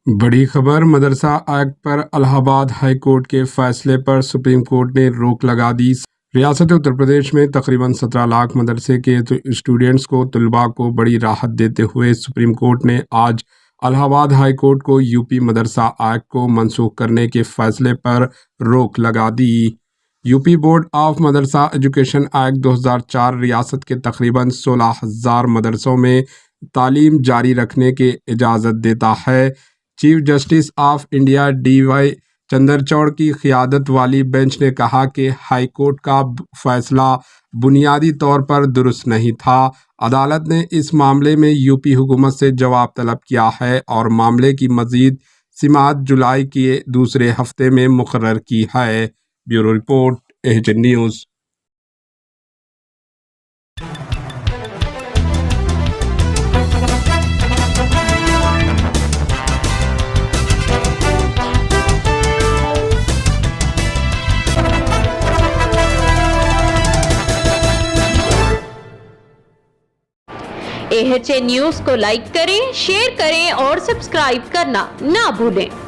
بڑی خبر، مدرسہ ایکٹ پر الہ آباد ہائی کورٹ کے فیصلے پر سپریم کورٹ نے روک لگا دی۔ ریاست اتر پردیش میں تقریباً 17 لاکھ مدرسے کے اسٹوڈنٹس کو طلباء کو بڑی راحت دیتے ہوئے سپریم کورٹ نے آج الہ آباد ہائی کورٹ کو یوپی مدرسہ ایکٹ کو منسوخ کرنے کے فیصلے پر روک لگا دی۔ یوپی بورڈ آف مدرسہ ایجوکیشن ایکٹ 2004 ریاست کے تقریباً 16,000 مدرسوں میں تعلیم جاری رکھنے کی اجازت دیتا ہے۔ Chief justice of India D Y Chandrachud کی قیادت والی بینچ نے کہا کہ ہائی کورٹ کا فیصلہ بنیادی طور پر درست نہیں تھا۔ عدالت نے اس معاملے میں یوپی حکومت سے جواب طلب کیا ہے اور معاملے کی مزید سماعت جولائی کے دوسرے ہفتے میں مقرر کی ہے۔ Bureau report, AHN news. AHN news کو لائک کریں، شیئر کریں اور سبسکرائب کرنا نہ بھولیں۔